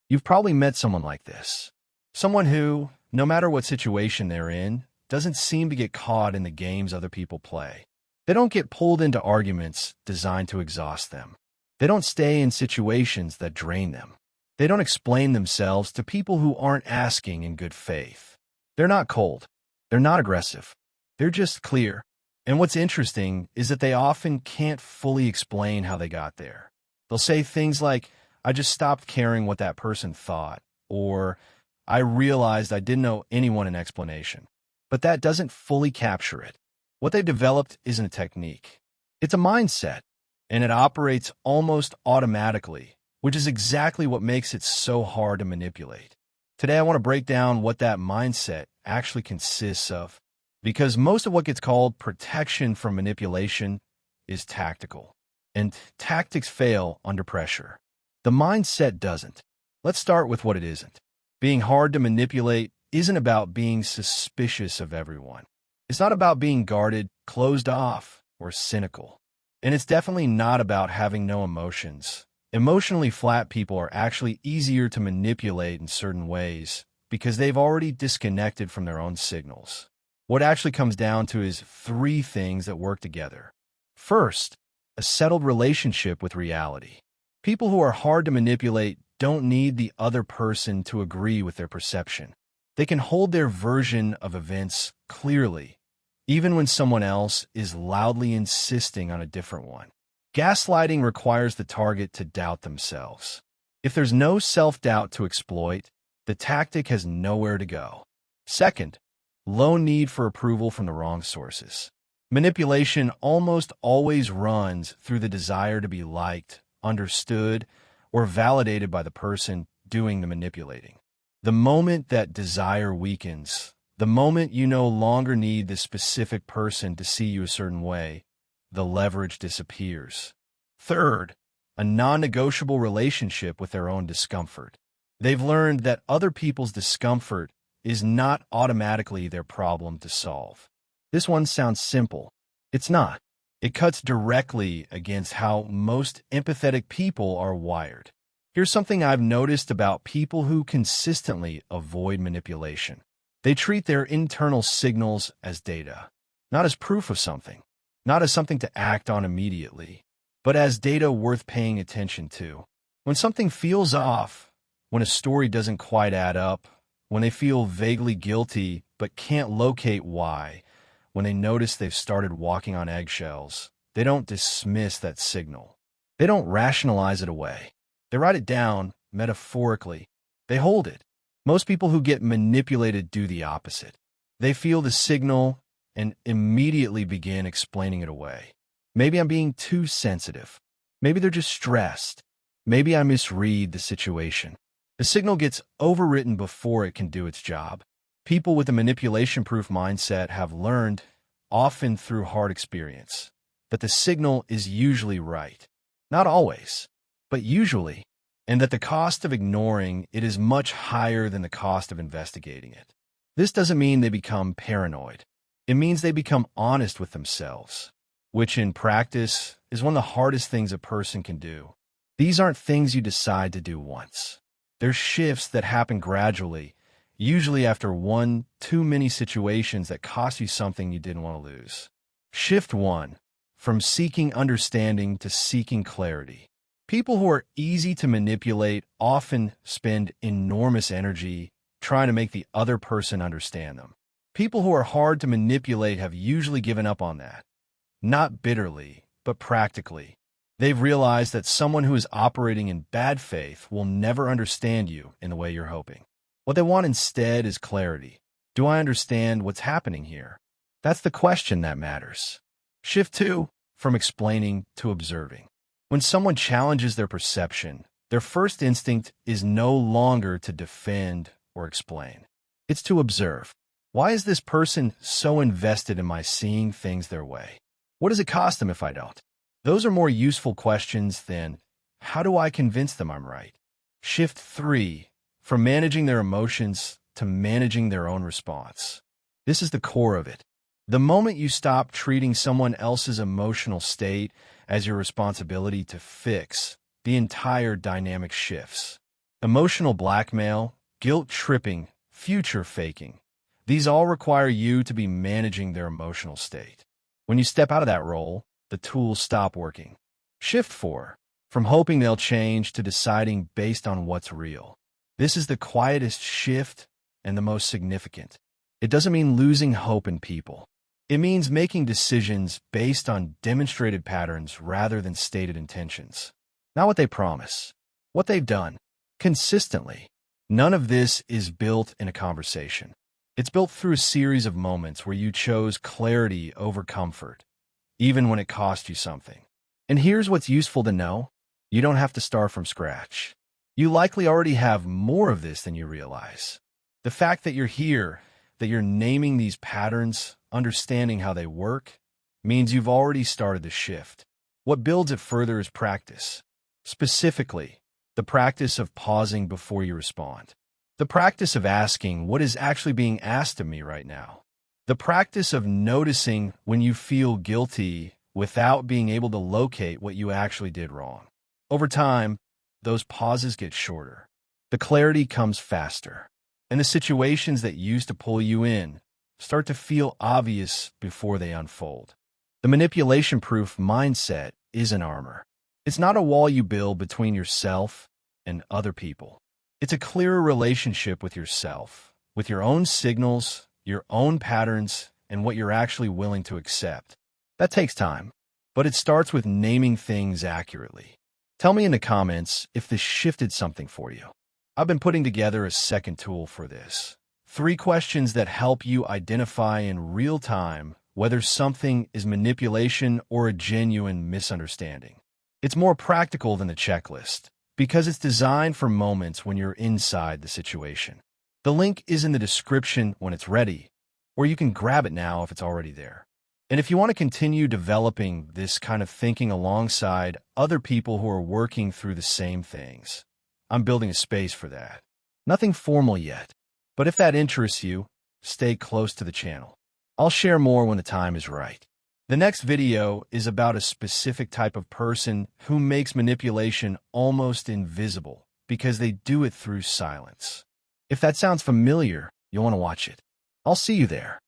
You've probably met someone like this. Someone who, no matter what situation they're in, doesn't seem to get caught in the games other people play. They don't get pulled into arguments designed to exhaust them. They don't stay in situations that drain them. They don't explain themselves to people who aren't asking in good faith. They're not cold. They're not aggressive. They're just clear. And what's interesting is that they often can't fully explain how they got there. They'll say things like, "I just stopped caring what that person thought," or "I realized I didn't owe anyone an explanation." But that doesn't fully capture it. What they've developed isn't a technique. It's a mindset, and it operates almost automatically, which is exactly what makes it so hard to manipulate. Today, I want to break down what that mindset actually consists of, because most of what gets called protection from manipulation is tactical, and tactics fail under pressure. The mindset doesn't. Let's start with what it isn't. Being hard to manipulate isn't about being suspicious of everyone. It's not about being guarded, closed off, or cynical. And it's definitely not about having no emotions. Emotionally flat people are actually easier to manipulate in certain ways because they've already disconnected from their own signals. What actually comes down to is three things that work together. First, a settled relationship with reality. People who are hard to manipulate don't need the other person to agree with their perception. They can hold their version of events clearly, even when someone else is loudly insisting on a different one. Gaslighting requires the target to doubt themselves. If there's no self-doubt to exploit, the tactic has nowhere to go. Second, low need for approval from the wrong sources. Manipulation almost always runs through the desire to be liked, understood, or validated by the person doing the manipulating. The moment that desire weakens, the moment you no longer need the specific person to see you a certain way, the leverage disappears. Third, a non-negotiable relationship with their own discomfort. They've learned that other people's discomfort is not automatically their problem to solve. This one sounds simple. It's not. It cuts directly against how most empathetic people are wired. Here's something I've noticed about people who consistently avoid manipulation. They treat their internal signals as data, not as proof of something, not as something to act on immediately, but as data worth paying attention to. When something feels off, when a story doesn't quite add up, when they feel vaguely guilty but can't locate why, when they notice they've started walking on eggshells, they don't dismiss that signal. They don't rationalize it away. They write it down, metaphorically. They hold it. Most people who get manipulated do the opposite. They feel the signal and immediately begin explaining it away. Maybe I'm being too sensitive. Maybe they're just stressed. Maybe I misread the situation. The signal gets overwritten before it can do its job. People with a manipulation-proof mindset have learned, often through hard experience, that the signal is usually right. Not always, but usually, and that the cost of ignoring it is much higher than the cost of investigating it. This doesn't mean they become paranoid. It means they become honest with themselves, which in practice is one of the hardest things a person can do. These aren't things you decide to do once. They're shifts that happen gradually, usually after one too many situations that cost you something you didn't want to lose. Shift 1. From seeking understanding to seeking clarity. People who are easy to manipulate often spend enormous energy trying to make the other person understand them. People who are hard to manipulate have usually given up on that. Not bitterly, but practically. They've realized that someone who is operating in bad faith will never understand you in the way you're hoping. What they want instead is clarity. Do I understand what's happening here? That's the question that matters. Shift 2. From explaining to observing. When someone challenges their perception, their first instinct is no longer to defend or explain. It's to observe. Why is this person so invested in my seeing things their way? What does it cost them if I don't? Those are more useful questions than, how do I convince them I'm right? Shift 3. From managing their emotions to managing their own response. This is the core of it. The moment you stop treating someone else's emotional state as your responsibility to fix, the entire dynamic shifts. Emotional blackmail, guilt tripping, future faking. These all require you to be managing their emotional state. When you step out of that role, the tools stop working. Shift 4. From hoping they'll change to deciding based on what's real. This is the quietest shift and the most significant. It doesn't mean losing hope in people. It means making decisions based on demonstrated patterns rather than stated intentions. Not what they promise, what they've done, consistently. None of this is built in a conversation. It's built through a series of moments where you chose clarity over comfort, even when it cost you something. And here's what's useful to know. You don't have to start from scratch. You likely already have more of this than you realize. The fact that you're here, that you're naming these patterns, understanding how they work, means you've already started the shift. What builds it further is practice. Specifically, the practice of pausing before you respond. The practice of asking what is actually being asked of me right now. The practice of noticing when you feel guilty without being able to locate what you actually did wrong. Over time, those pauses get shorter. The clarity comes faster. And the situations that used to pull you in start to feel obvious before they unfold. The manipulation-proof mindset is an armor. It's not a wall you build between yourself and other people. It's a clearer relationship with yourself, with your own signals, your own patterns, and what you're actually willing to accept. That takes time, but it starts with naming things accurately. Tell me in the comments if this shifted something for you. I've been putting together a second tool for this. 3 questions that help you identify in real time whether something is manipulation or a genuine misunderstanding. It's more practical than the checklist, because it's designed for moments when you're inside the situation. The link is in the description when it's ready, or you can grab it now if it's already there. And if you want to continue developing this kind of thinking alongside other people who are working through the same things, I'm building a space for that. Nothing formal yet, but if that interests you, stay close to the channel. I'll share more when the time is right. The next video is about a specific type of person who makes manipulation almost invisible because they do it through silence. If that sounds familiar, you'll want to watch it. I'll see you there.